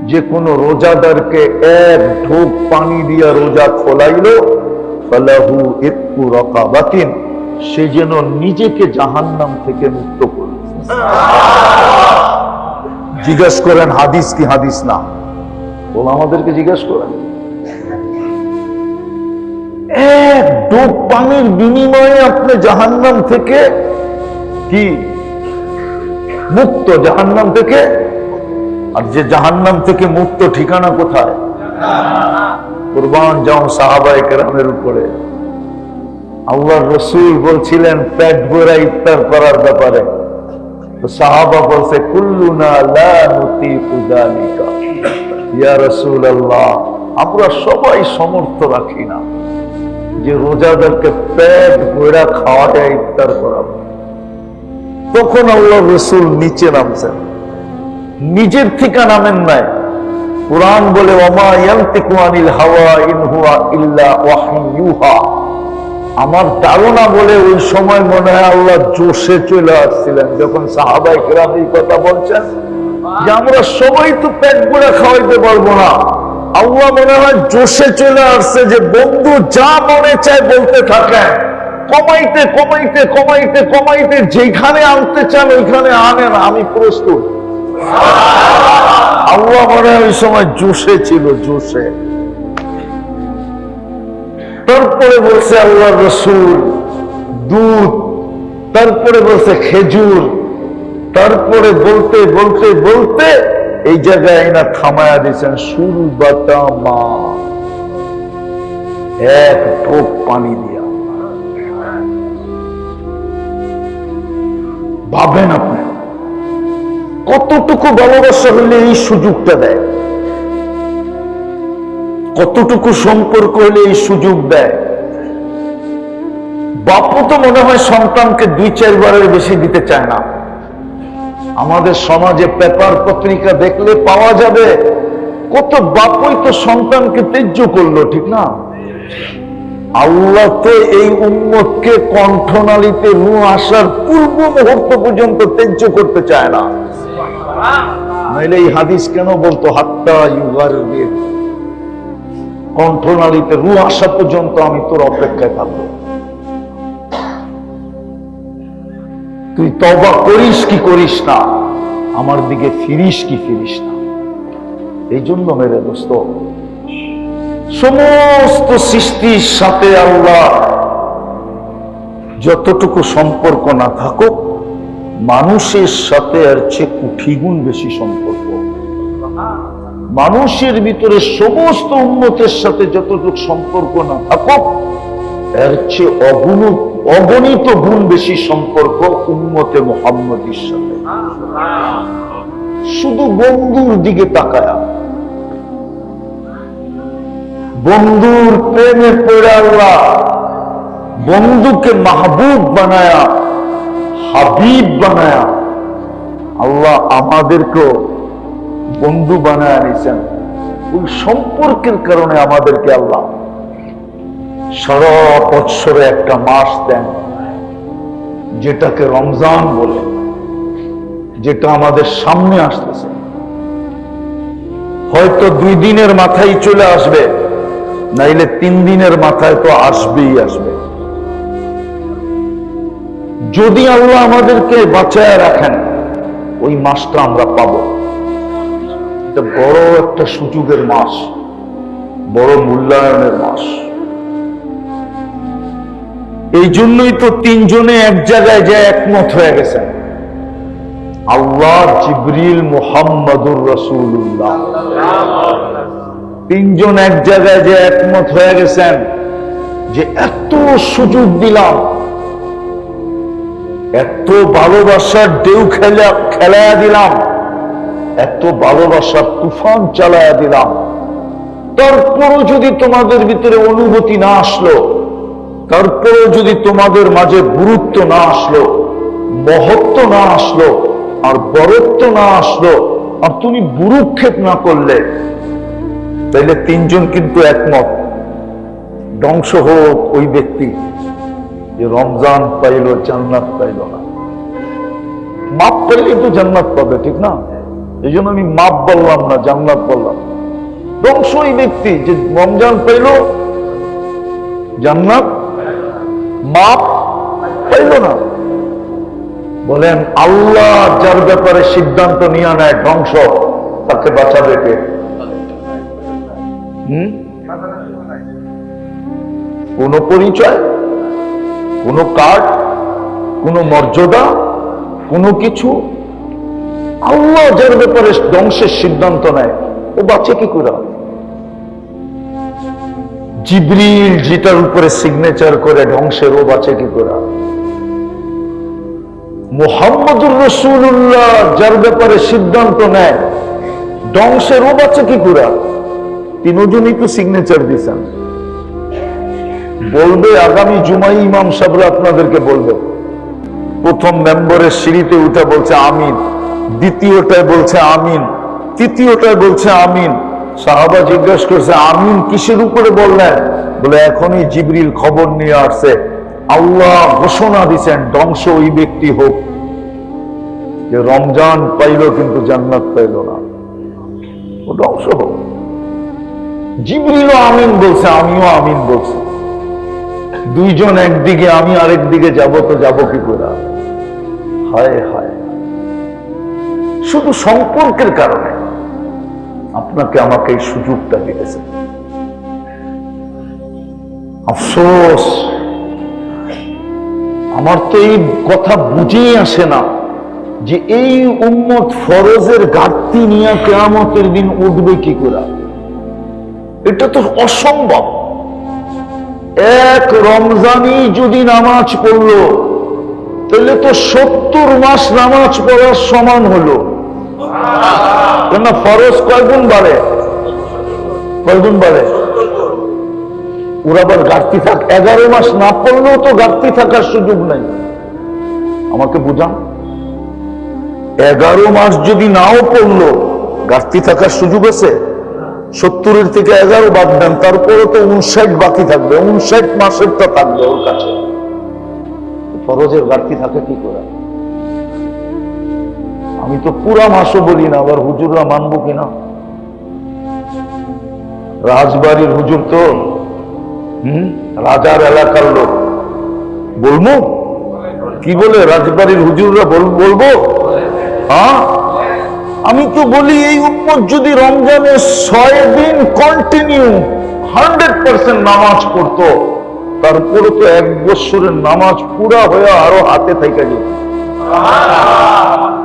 যে কোনো রোজাদারকে এক ঢোক পানি দিয়া রোজা খোলাইল, ফালাহু ইতকু রাকাবাতিন, সে যেন নিজেকে জাহান্নাম থেকে মুক্ত করল। জিজ্ঞাসা করেন হাদিস কি হাদিস না? বল, আমাদেরকে জিজ্ঞাসা করেন, এক ঢোক পানির বিনিময়ে আপনি জাহান্নাম থেকে কি মুক্ত? জাহান্নাম থেকে। আর যে জাহান্নাম থেকে মুক্ত ঠিকানা কোথায়? কুরবান যাও সাহাবায়ে কেরামের উপরে। আল্লাহর রাসূল বলছিলেন পেট ভরা ইফতার করার ব্যাপারে, তো সাহাবা বলছে কুল্লুনা লা নুতিকু যালিকা, ইয়া রাসূলুল্লাহ আমরা সবাই সমর্থ রাখি না যে রোজাদারকে পেট ভরা খাওয়াতে ইফতার করাবো। তখন আল্লাহর রাসূল নিচে নামছেন, নিজের থেকে নামেন নাই। কুরআন বলে ওমা ইয়ানতিকু আনিল হাওয়া ইন হুয়া ইল্লা ওয়াহয়ুন ইউহা। আমার ধারণা বলে ওই সময় মনে হয় আল্লাহ জোশে চলে আসছিলেন যখন সাহাবায়ে কেরাম এই কথা বলছেন যে আমরা সবাই তো পেট ভরে খাওয়াইতে পারবো না। আল্লাহ মনে হয় জোশে চলে আসছে যে বন্ধু যা মনে চায় বলতে থাকেন, কমাইতে কমাইতে কমাইতে কমাইতে যেখানে আনতে চান ওইখানে আনেন, আমি প্রস্তুত। আল্লাহ মনে হয় ওই সময় জোশে ছিল, জোশে। তারপরে বলছে আল্লাহর রাসূল দুধ, তারপরে বলছে খেজুর, তারপরে বলতে বলতে বলতে এই জায়গায় না থামায়া দিয়েছেন সুরবাতা মা, এক ঢোক পানি দিয়া। ভাবেন আপনি কতটুকু ভালোবাসা হলে এই সুযোগটা দেয়, কতটুকু সম্পর্ক হলে এই সুযোগ দেয়। বাপু তো মনে হয় সন্তানকে 2-4 বারের বেশি দিতে চায় না। আমাদের সমাজে পেপার পত্রিকা দেখলে পাওয়া যাবে কত বাপুই তো সন্তানকে ত্যায্য করলো, ঠিক না? আল্লাহ তো এই উম্মতকে কণ্ঠনালীতে রূহ আসার পূর্ব মুহূর্ত পর্যন্ত ত্যায্য করতে চায় না। নাইলে এই হাদিস কেন বলতো হাত্তা ইউগারবির, কণ্ঠনালীতে রূহ আসা পর্যন্ত আমি তোর অপেক্ষায় থাকবো। তুই তওবা করিস কি করিস না, আমার দিকে ফিরিস কি ফিরিস না। এই জন্য মেরে দোস্ত, সমস্ত সৃষ্টির সাথে আল্লাহ যতটুকু সম্পর্ক না থাকুক, মানুষের সাথে এর চেয়ে কোটি গুণ বেশি সম্পর্ক। মানুষের ভিতরে সমস্ত উম্মতের সাথে যতটুকু সম্পর্ক না থাকুক, এর চেয়ে অগণিত গুণ বেশি সম্পর্ক উম্মতে মুহাম্মদীর সাথে। শুধু বন্ধুর দিকে তাকায়া, বন্ধুর প্রেমে পড়ে আল্লাহ বন্ধুকে মাহবুব বানায়া, হাবিব বানায়া, আল্লাহ আমাদেরকেও বন্ধু বানায়া নিয়েছেন। ওই সম্পর্কের কারণে আমাদেরকে আল্লাহ সারা বৎসরে একটা মাস দেন, যেটাকে রমজান বলে, যেটা আমাদের সামনে আসতেছে। হয়তো 2 দিনের মাথায় চলে আসবে, নাইলে 3 দিনের মাথায় তো আসবেই আসবে। যদি আল্লাহ আমাদেরকে বাঁচায় রাখেন, ওই মাসটা আমরা পাবো। এটা বড় একটা সুযোগের মাস, বড় মূল্যায়নের মাস। এই জন্যই তো 3 জনে এক জায়গায় যে একমত হয়ে গেছেন, আল্লাহ, জিবরিল, মুহাম্মাদুর রাসূলুল্লাহ। 3 জন এক জায়গায় যে একমত হয়ে গেছেন যে এত সুযোগ দিলাম, এত ভালোবাসার ঢেউ খেলায়া দিলাম, এত ভালোবাসার তুফান চালায়া দিলাম, তারপরও যদি তোমাদের ভিতরে অনুভূতি না আসলো, তারপরেও যদি তোমাদের মাঝে গুরুত্ব না আসলো, মহত্ব না আসলো, আর বরত্ব না আসলো, আর তুমি বুরুক্ষেপ না করলে, তাইলে 3 জন কিন্তু একমত, ধ্বংস হোক ওই ব্যক্তি যে রমজান পাইল, জান্নাত পাইল না। মাপ পাইলে তো জান্নাত পাবে, ঠিক না? এই জন্য আমি মাপ বললাম না, জান্নাত বললাম। ধ্বংস ওই ব্যক্তি যে রমজান পাইল, জান্নাত মাপ পাইল না। বলেন আল্লাহ যার ব্যাপারে সিদ্ধান্ত নিয়ে নেয় ধ্বংস, তাকে বাঁচাবে কে? কোন পরিচয়, কোন কার্ড, কোন মর্যাদা, কোনো কিছু? আল্লাহ যার ব্যাপারে ধ্বংসের সিদ্ধান্ত নেয়, ও বাঁচে কি করে? জিবরিল যেটার উপরে সিগনেচার করে ধ্বংসের, ও বাঁচে কি করে? মুহাম্মদুর রাসূলুল্লাহ যার ব্যাপারে সিদ্ধান্ত নেয় ধ্বংসের, ও বাঁচে কি করে? তিনজনই তো সিগনেচার দিয়েছেন। বলবে আগামী জুমাই ইমাম সাহেবরা আপনাদেরকে বলবে, প্রথম মেম্বরের সিঁড়িতে উঠে বলছে আমিন, দ্বিতীয়টায় বলছে আমিন, তৃতীয়টায় বলছে আমিন। সাহাবা জিজ্ঞাসা করছে আমিন কিসের উপরে বললেন? বলে এখনই জিবরিল খবর নিয়ে আসছে, আল্লাহ ঘোষণা দিচ্ছেন ধ্বংস ওই ব্যক্তি হোক যে রমজান পাইল কিন্তু জান্নাত পাইল না, ও ধ্বংস হোক। জিবরিলও আমিন বলছে, আমিও আমিন বলছি। দুইজন একদিকে, আমি আরেক দিকে যাব, তো যাব কি করে? হায় হায়, শুধু সম্পর্কের কারণে আপনাকে আমাকে এই সুযোগটা দিতেছে। আফসোস, আমার তো এই কথা বুঝেই আসে না যে এই উম্মত ফরজের ঘাটতি নিয়ে কিয়ামতের দিন উঠবে কি করে? এটা তো অসম্ভব। এক রমজানই যদি নামাজ পড়লো তাহলে তো 70 মাস নামাজ পড়ার সমান হলো। কেন ফরজ কয়গুণ বাড়ে? কয়গুণ বাড়ে? ওরা আবার ঘাটতি থাক, 11 মাস না পড়লেও তো ঘাটতি থাকার সুযোগ নাই। আমাকে বুঝান, 11 মাস যদি নাও পড়লো ঘাটতি থাকার সুযোগ আছে? 70 থেকে 11 বাদ দেন, তারপরে তো 59 বাকি থাকবে, 59 মাসেরটা থাকবে ওর কাছে। ফরজের ঘাটতি থাকে কি করে? আমি তো পুরা মাসও বলি না, আবার হুজুররা মানবো কিনা? রাজবাড়ির হুজুর তো রাজার এলাকার লোক, বলবো কি বলে? রাজবাড়ির হুজুররা বলবো? হ্যাঁ, আমি তো বলি এই উম্মত যদি রমজানে 6 দিন কন্টিনিউ 100% নামাজ পড়তো, তারপরে তো 1 বছরের নামাজ পুরা হয়ে আরো হাতে থেকে যেত।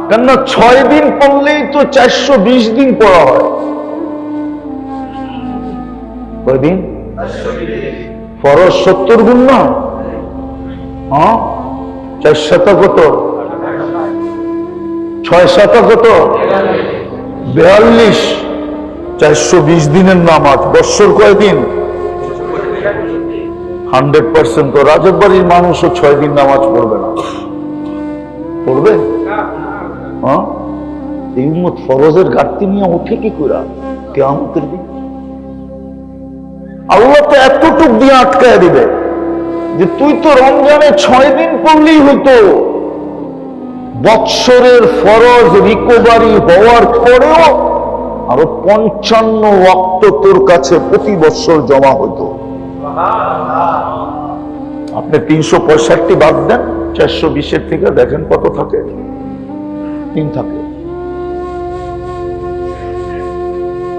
কেননা 6 দিন পড়লেই তো 420 দিন পড়া হয়। কয়দিন? ফরজ 70 গুণ না? হ্যাঁ, 4 শত কত? 6 শত কত? 42। 420 দিনের নামাজ, বৎসর কয়দিন? 100%। তো রাজব বাড়ির মানুষও 6 দিন নামাজ পড়বে না? পড়বে? হ্যাঁ, এই উম্মত ফরজের ঘাটতি নিয়ে উঠে কি করে কিয়ামতের দিন? আল্লাহ তো এতটুক দিয়ে আটকায় দিবে যে তুই তো রমজানে 6 দিন পড়লেই হতো, বৎসরের ফরজ রিকভারি হওয়ার পরেও আরো 55 ওয়াক্ত তোর কাছে প্রতি বৎসর জমা হতো। আপনি 365 বাদ দেন 420 থেকে, দেখেন কত থাকে? 3 থাকে।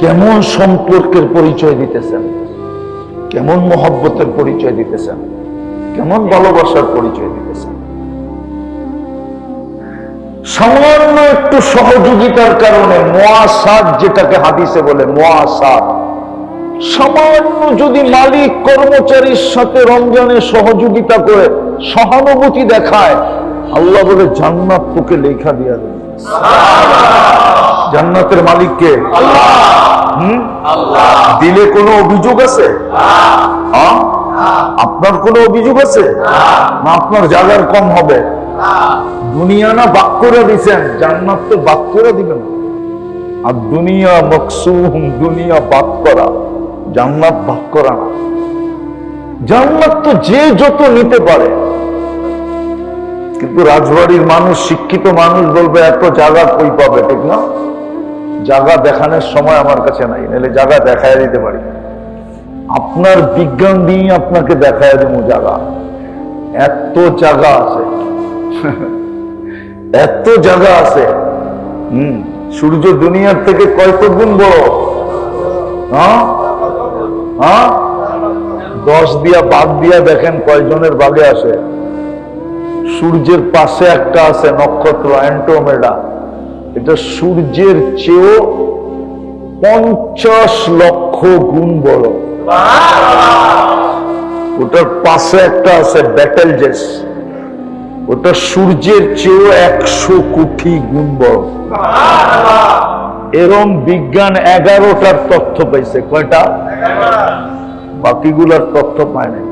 কেমন সম্পর্কের পরিচয় দিতেছেন, কেমন মহব্বতের পরিচয় দিতেছেন, কেমন ভালোবাসার পরিচয় দিতেছেন। সামান্য একটু সহযোগিতার কারণে, মুআসাত যেটাকে হাদিসে বলে মুআসাত, সামান্য যদি মালিক কর্মচারীর সাথে রমজানে সহযোগিতা করে সহানুভূতি দেখায়, আল্লাহ বলে জান্নাত তোকে লেখা দিয়া দেবে। জান্নাতের মালিককে দিলে কোনো অভিযোগ আছে? আপনার কোনো অভিযোগ আছে? না আপনার জায়গার কম হবে? দুনিয়া না বাক করে দিচ্ছেন, জান্নাত তো বাক করে দিবেন। আর দুনিয়া মকসুম, দুনিয়া বাক করা, জান্নাত বাক করা না। জান্নাত তো যে যত নিতে পারে, কিন্তু রাজবাড়ির মানুষ, শিক্ষিত মানুষ বলবে এত জায়গা কই পাবে, ঠিক না? জায়গা দেখানোর সময় আমার কাছে নাই, নাহলে জায়গা দেখায় দিতে পারি। আপনার বিজ্ঞান দিয়ে আপনাকে দেখায় দেবো জায়গা। এত জায়গা আছে, এত জায়গা আছে। সূর্য দুনিয়ার থেকে কয়ত গুণ বড়? হ্যাঁ, 10 দিয়া বাঘ দিয়া দেখেন কয়জনের বাঘে আসে। সূর্যের পাশে একটা আছে নক্ষত্র অ্যান্ড্রোমেডা, এটা সূর্যের চেয়েও 50 লক্ষ গুণ বড়। ওটার পাশে একটা আছে বেটেলজেস, ওটা সূর্যের চেয়েও 100 কোটি গুণ বড়। এরম বিজ্ঞান 11টার তথ্য পাইছে। কয়টা? বাকিগুলার তথ্য পায় নাই।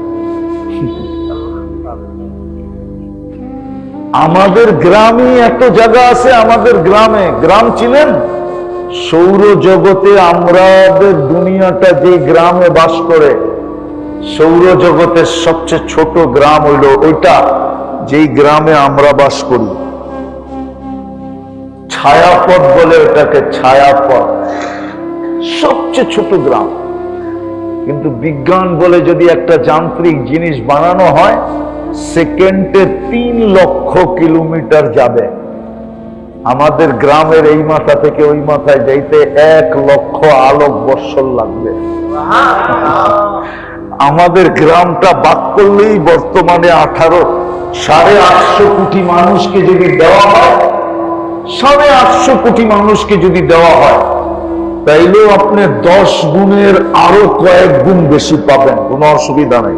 আমাদের গ্রামে এত জায়গা আছে। আমাদের গ্রামে, গ্রাম চিনেন? সৌরজগতে আমাদের দুনিয়াটা যে গ্রামে বাস করে, সৌরজগতের সবচেয়ে ছোট গ্রাম হইল ওইটা, যেই গ্রামে আমরা বাস করি। ছায়াপথ বলে ওটাকে, ছায়াপথ, সবচেয়ে ছোট গ্রাম। কিন্তু বিজ্ঞান বলে যদি একটা যান্ত্রিক জিনিস বানানো হয়, সেকেন্ডে 3 লক্ষ কিলোমিটার যাবে। আমাদের গ্রামের এই মাথা থেকে ওই মাথায় যাইতে 1 লক্ষ আলোক বৎসর লাগবে। আমাদের গ্রামটা বাক করলেই বর্তমানে 8.5 কোটি মানুষকে যদি দেওয়া হয়, 8.5 কোটি মানুষকে যদি দেওয়া হয়, তাইলেও আপনি 10 গুণের আরো কয়েক গুণ বেশি পাবেন, কোনো অসুবিধা নেই।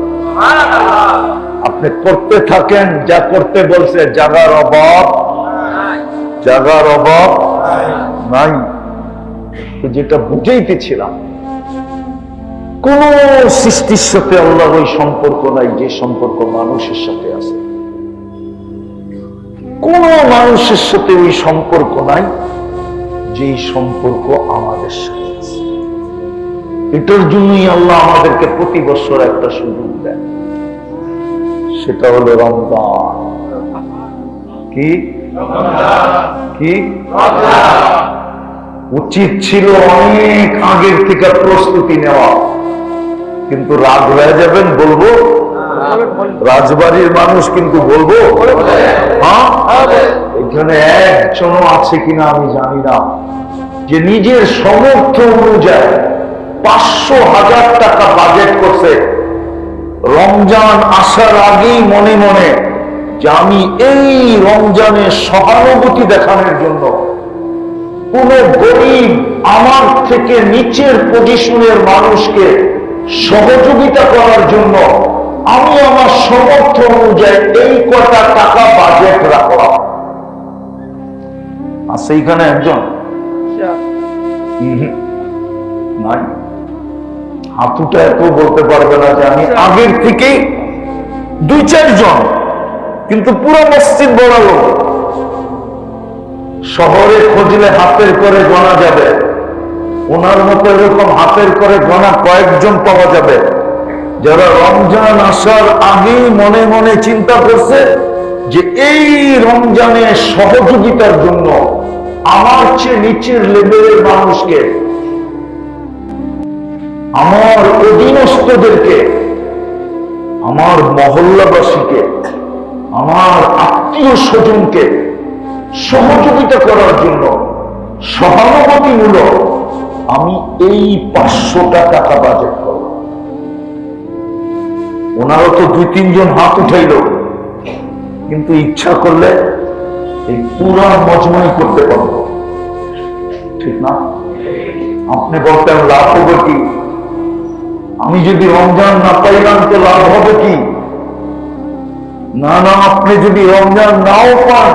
আপনি করতে থাকেন যা করতে বলছে, জাগার অভাব, জাগার অভাব নাই। যেটা বুঝাইতেছিলাম, কোন সৃষ্টির সাথে আল্লাহর ওই সম্পর্ক নাই যে সম্পর্ক মানুষের সাথে আছে। কোন মানুষের সাথে ওই সম্পর্ক নাই যে সম্পর্ক আমাদের সাথে আছে। এটার জন্যই আল্লাহ আমাদেরকে প্রতি বছর একটা সুযোগ দেন, সেটা হলো রমজান। কি কি উচিত ছিল অনেক আগের থেকে প্রস্তুতি নেওয়া, কিন্তু রাগ হয়ে যাবেন বলবো, রাজবাড়ির মানুষ কিন্তু বলবো, এখানে একজনও আছে কিনা আমি জানি না যে নিজের সামর্থ্য অনুযায়ী 500,000 টাকা বাজেট করছে রমজান আসার আগেই মনে মনে যে আমি এই রমজানে সহানুভূতি দেখানোর জন্য কোন গরিব আমার থেকে নিচের পজিশনের মানুষকে সহযোগিতা করার জন্য আমি আমার সামর্থ্য অনুযায়ী এই কটা টাকা বাজেট রাখলাম। আছে এখানে একজন? নাই। হাতুটা এত বলতে পারবে না যে আমি আগের থেকেই 2-4 জন, কিন্তু পুরো মসজিদ বড়ালো। শহরে খুঁজলে হাতের করে গোনা যাবে, ওনার মতো এরকম হাতের করে গোনা কয়েকজন পাওয়া যাবে যারা রমজান আসার আগেই মনে মনে চিন্তা করছে যে এই রমজানে সহযোগিতার জন্য আমার চেয়ে নিচের লেভেলের মানুষকে, আমার অধীনস্থদেরকে, আমার মহল্লাবাসীকে, আমার আত্মীয় স্বজনকে সহযোগিতা করার জন্য সহানুভূতিমূলক আমি এই 500টা টাকা বাজেট করব। ওনারও তো 2-3 জন হাত উঠাইল, কিন্তু ইচ্ছা করলে এই পুরা মজমাই করতে পারবো, ঠিক না? আপনি বলতেন লাভ হবে কি? আমি যদি রমজান না পাইলাম তো লাভ হবে কি? না না, আপনি যদি রমজান নাও পান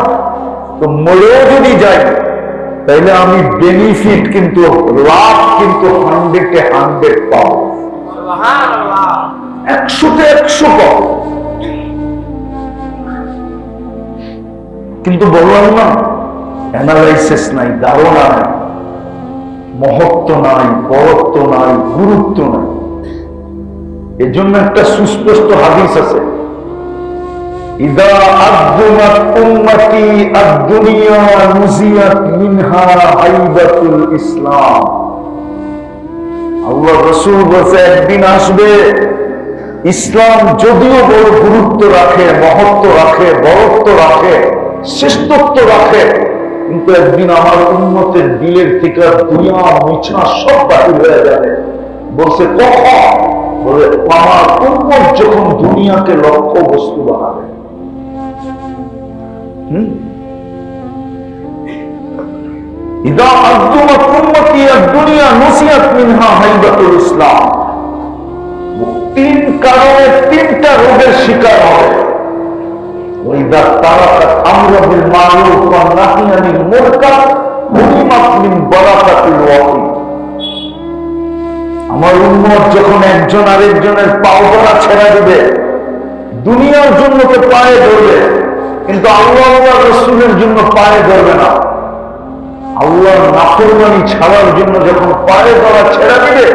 তো মরেও যদি যাই, তাইলে আমি বেনিফিট কিন্তু লাভ কিন্তু 100-এ 100 পাবো, 100-তে 100 পাবো। কিন্তু বললাম না, অ্যানালাইসিস নাই, ধারণা নাই, মহত্ব নাই, বরত্ব নাই, গুরুত্ব নাই। এর জন্য একটা সুস্পষ্ট হাদিস আছে, ইদা আযমাত উম্মতি আদ-দুনিয়া নুজিয়াত মিনহা হাইবাতুল ইসলাম। আল্লাহ রাসূল বলেছে একদিন আসবে, ইসলাম যদিও বড় গুরুত্ব রাখে, মহত্ব রাখে, বড়ত্ব রাখে, শ্রেষ্ঠত্ব রাখে, কিন্তু একদিন আমার উম্মতের দিলের থেকে দুনিয়া মিছা সব বাতিল হয়ে যাবে। বলছে কখন? বলে আমার উম্মত যখন দুনিয়াকে লক্ষ্য বস্তু বানাবে। ইদা আযমাত উম্মতি আদ-দুনিয়া নুসিয়াত মিনহা হাইবাতুল ইসলাম। তিন কারণে তিনটা রোগের শিকার হবে। ওয়াইদা তারাকাত আমরা বিল মারুফ ওয়া নাহই আনিল মুনকার হুরিমাত মিন বারাকাতিল ওয়াহি। আমার উম্মত যখন একজন আরেকজনের পাও ধরা ছেড়ে দেবে, দুনিয়ার জন্য তো পায়ে ধরবে, কিন্তু আল্লাহ আল্লাহ রাসূলের জন্য পায়ে ধরবে না। আল্লাহর নাফরমানি ছাড়ার জন্য যখন পায়ে ধরা ছেড়ে দিবে,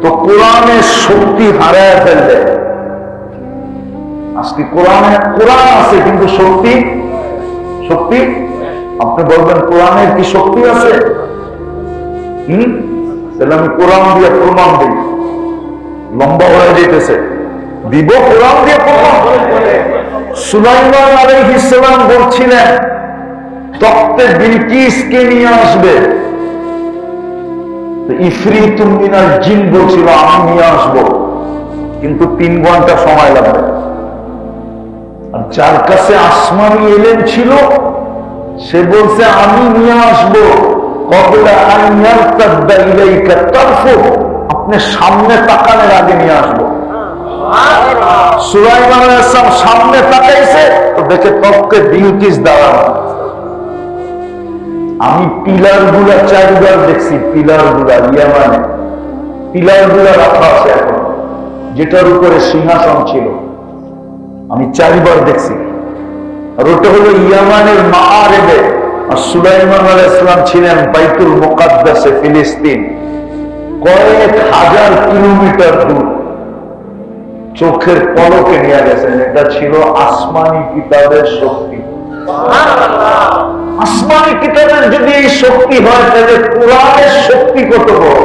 তো কোরআনের শক্তি হারায় ফেলবে। আজকে কোরআন আছে কিন্তু শক্তি আপনি বলবেন কোরআনের কি শক্তি আছে? তাহলে আমি কোরআন দিয়ে প্রমাণ দিই, লম্বা হয়ে যেতেছে, দিব কোরআন দিয়ে প্রমাণ। সুলাইমান আলাইহিস সালাম বলছিলেন তখতে বিলকিসকে নিয়ে আসবে, ইফরিতুম মিনাল জিন বলছিল আমি নিয়ে আসবো, কিন্তু 3 ঘন্টা সময় লাগবে। আর যার কাছে আসমানি এলেম ছিল সে বলছে আমি নিয়ে আসবো কবলা আন ইয়ারতাদ্দা ইলাইকা তারফু, আপনি সামনে তাকানোর আগে নিয়ে আসবো। সুলাইমান আলাইহিস সালাম সামনে তাকাইছে তো দেখে তখতে বিলকিস দাঁড়ানো। আমি পিলার গুলা 4 বার দেখছি, পিলার গুলা ইয়ামানে পিলার গুলা রাখা আছে এখন, যেটার উপরে সিংহাসন ছিল, আমি 4 বার দেখছি। আর ওটা হলো ইয়ামানের মাআরিবে। আর সুলাইমান আলাইহিস সালাম ছিলেন বাইতুল মুকাদ্দাসে, ফিলিস্তিন, কয়েক হাজার কিলোমিটার দূর। চোখের পলকে নিয়ে গেছেন। এটা ছিল আসমানি কিতাবের শক্তি। আসমানি কিতাবের যদি এই শক্তি হয় তাহলে কোরআনের শক্তি কত বড়।